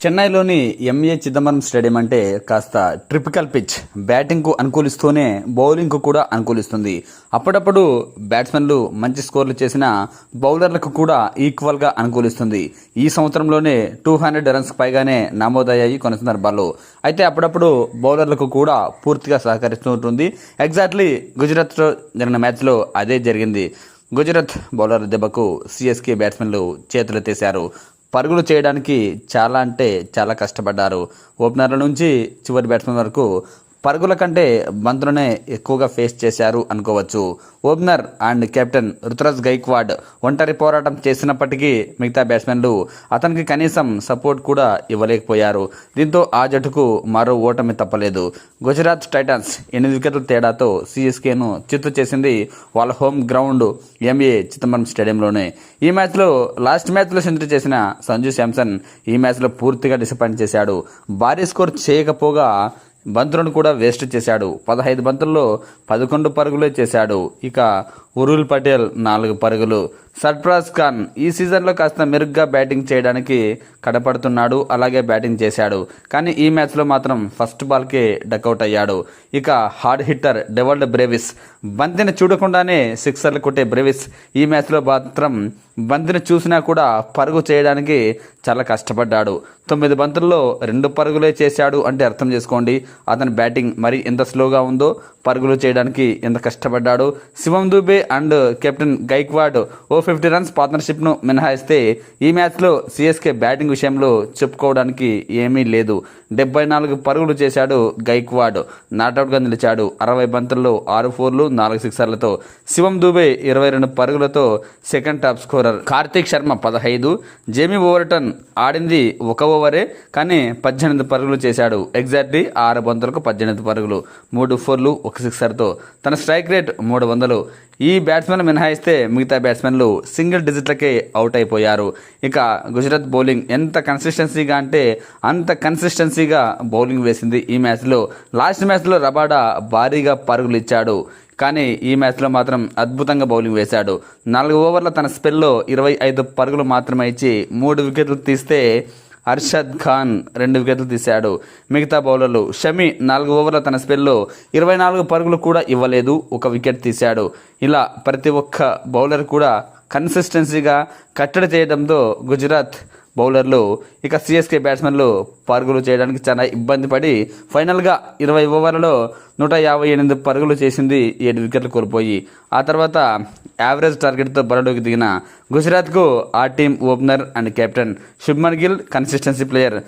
చెన్నైలోని MA Chidambaram stadium అంటే కాస్త ట్రిపికల్ పిచ్. బ్యాటింగ్కు అనుకూలిస్తూనే బౌలింగ్కు కూడా అనుకూలిస్తుంది. అప్పుడప్పుడు బ్యాట్స్మెన్లు మంచి స్కోర్లు చేసిన బౌలర్లకు కూడా ఈక్వల్గా అనుకూలిస్తుంది. ఈ సంవత్సరంలోనే 200 రన్స్ పైగానే నమోదయ్యాయి కొన్ని సందర్భాల్లో. అయితే అప్పుడప్పుడు బౌలర్లకు కూడా పూర్తిగా సహకరిస్తూ ఉంటుంది. ఎగ్జాక్ట్లీ గుజరాత్లో జరిగిన మ్యాచ్లో అదే జరిగింది. గుజరాత్ బౌలర్ దెబ్బకు సిఎస్కే బ్యాట్స్మెన్లు చేతులెత్తేశారు. పరుగులు చేయడానికి చాలా కష్టపడ్డారు. ఓపెనర్ల నుంచి చివరి బ్యాట్స్మెన్ వరకు పరుగుల కంటే బంతులనే ఎక్కువగా ఫేస్ చేశారు అనుకోవచ్చు. Opener and captain Ruturaj Gaikwad ఒంటరి పోరాటం చేసినప్పటికీ మిగతా బ్యాట్స్మెన్లు అతనికి కనీసం సపోర్ట్ కూడా ఇవ్వలేకపోయారు. దీంతో ఆ జట్టుకు మరో ఓటమి తప్పలేదు. గుజరాత్ టైటాన్స్ 8 వికెట్ల తేడాతో సిఎస్కేను చిత్తు చేసింది వాళ్ళ హోమ్ గ్రౌండ్ ఎంఏ చిదంబరం స్టేడియంలోనే. ఈ మ్యాచ్లో లాస్ట్ మ్యాచ్లో సెంచరీ చేసిన సంజు శాంసన్ ఈ మ్యాచ్లో పూర్తిగా డిసప్పాయింట్ చేశాడు. భారీ స్కోర్ చేయకపోగా బంతులను కూడా వేస్ట్ చేశాడు. 15 బంతుల్లో 11 పరుగులే చేశాడు. ఇక ఉరుల్ పటేల్ 4 పరుగులు. సర్ఫరాజ్ ఖాన్ ఈ సీజన్లో కాస్త మెరుగ్గా బ్యాటింగ్ చేయడానికి కడపడుతున్నాడు. అలాగే బ్యాటింగ్ చేశాడు. కానీ ఈ మ్యాచ్లో మాత్రం ఫస్ట్ బాల్కే డకౌట్ అయ్యాడు. ఇక హార్డ్ హిట్టర్ డెవల్డ్ బ్రేవిస్ బంతిని చూడకుండానే సిక్సర్లు కొట్టే బ్రేవిస్ ఈ మ్యాచ్లో మాత్రం బంతిని చూసినా కూడా పరుగు చేయడానికి చాలా కష్టపడ్డాడు. 9 బంతుల్లో 2 పరుగులే చేశాడు అంటే అర్థం చేసుకోండి అతని బ్యాటింగ్ మరి ఎంత స్లోగా ఉందో, పరుగులు చేయడానికి ఎంత కష్టపడ్డాడు. Shivam Dube and captain Gaikwad 50 runs పార్ట్నర్షిప్ను మినహాయిస్తే ఈ మ్యాచ్లో సిఎస్కే బ్యాటింగ్ విషయంలో చెప్పుకోవడానికి ఏమీ లేదు. 74 పరుగులు చేశాడు గైక్వాడ్. నాట్అవుట్గా నిలిచాడు. 60 బంతుల్లో 6 ఫోర్లు 4 సిక్సర్లతో. శివం దూబే 22 పరుగులతో second top scorer. Karthik Sharma 15. Jamie Overton ఆడింది 1 ఓవరే కానీ 18 పరుగులు చేశాడు. ఎగ్జాక్ట్లీ 6 బంతులకు 18 పరుగులు, 3 ఫోర్లు 1 సిక్సర్తో. తన స్ట్రైక్ రేట్ 300. ఈ బ్యాట్స్మెన్ మినహాయిస్తే మిగతా బ్యాట్స్మెన్లు సింగిల్ డిజిట్లకే అవుట్ అయిపోయారు. ఇక గుజరాత్ బౌలింగ్ ఎంత కన్సిస్టెన్సీగా అంటే అంత కన్సిస్టెన్సీగా బౌలింగ్ వేసింది ఈ మ్యాచ్లో. లాస్ట్ మ్యాచ్లో రబాడా భారీగా పరుగులు ఇచ్చాడు. కానీ ఈ మ్యాచ్లో మాత్రం అద్భుతంగా బౌలింగ్ వేశాడు. 4 ఓవర్ల తన స్పెల్లో 25 పరుగులు మాత్రమే ఇచ్చి 3 వికెట్లు తీస్తే అర్షద్ ఖాన్ 2 వికెట్లు తీశాడు. మిగతా బౌలర్లు షమి 4 ఓవర్ల తన స్పెల్లో 24 పరుగులు కూడా ఇవ్వలేదు, 1 వికెట్ తీశాడు. ఇలా ప్రతి ఒక్క బౌలర్ కూడా కన్సిస్టెన్సీగా కట్టడి చేయడంతో గుజరాత్ బౌలర్లు ఇక సిఎస్కే బ్యాట్స్మెన్లు పరుగులు చేయడానికి చాలా ఇబ్బంది పడి ఫైనల్గా 20 ఓవర్లలో 158 పరుగులు చేసింది, 7 వికెట్లు కోల్పోయి. ఆ తర్వాత యావరేజ్ టార్గెట్తో బరిలోకి దిగిన గుజరాత్కు ఆ team opener and captain Shubman Gill, consistency player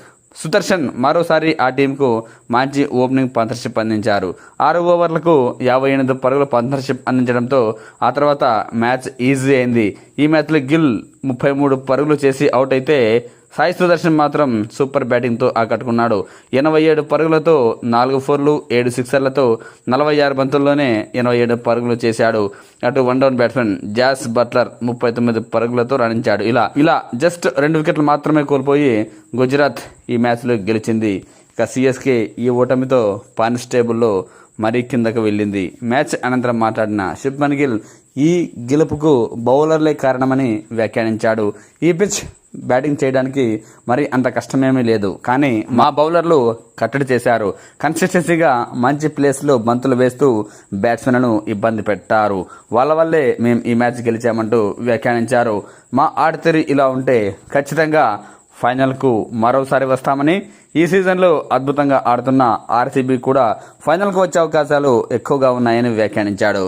Sudarshan మరోసారి ఆ టీంకు మంచి ఓపెనింగ్ పార్ట్నర్షిప్ అందించారు. 6 ఓవర్లకు 58 పరుగుల పార్ట్నర్షిప్ అందించడంతో ఆ తర్వాత మ్యాచ్ ఈజీ అయింది. ఈ మ్యాచ్లో గిల్ 33 పరుగులు చేసి అవుట్ అయితే సాయి సుదర్శన్ మాత్రం సూపర్ బ్యాటింగ్తో ఆకట్టుకున్నాడు. 87 పరుగులతో 4 ఫోర్లు 7 సిక్సర్లతో 46 బంతుల్లోనే 87 పరుగులు చేశాడు. అటు one down batsman Jos Buttler 39 పరుగులతో రాణించాడు. ఇలా జస్ట్ 2 వికెట్లు మాత్రమే కోల్పోయి గుజరాత్ ఈ మ్యాచ్లో గెలిచింది. ఇక సిఎస్కే ఈ ఓటమితో పాయింట్స్ టేబుల్లో మరీ కిందకు వెళ్ళింది. మ్యాచ్ అనంతరం మాట్లాడిన శుభ్మన్ గిల్ ఈ గెలుపుకు బౌలర్లే కారణమని వ్యాఖ్యానించాడు. ఈ పిచ్ బ్యాటింగ్ చేయడానికి మరి అంత కష్టమేమీ లేదు, కానీ మా బౌలర్లు కట్టడి చేశారు. కన్సిస్టెన్సీగా మంచి ప్లేస్లో బంతులు వేస్తూ బ్యాట్స్మెన్లను ఇబ్బంది పెట్టారు. వాళ్ళ వల్లే మేము ఈ మ్యాచ్ గెలిచామంటూ వ్యాఖ్యానించారు. మా ఆటతీరు ఇలా ఉంటే ఖచ్చితంగా ఫైనల్కు మరోసారి వస్తామని, ఈ సీజన్లో అద్భుతంగా ఆడుతున్న ఆర్సీబీ కూడా ఫైనల్కు వచ్చే అవకాశాలు ఎక్కువగా ఉన్నాయని వ్యాఖ్యానించాడు.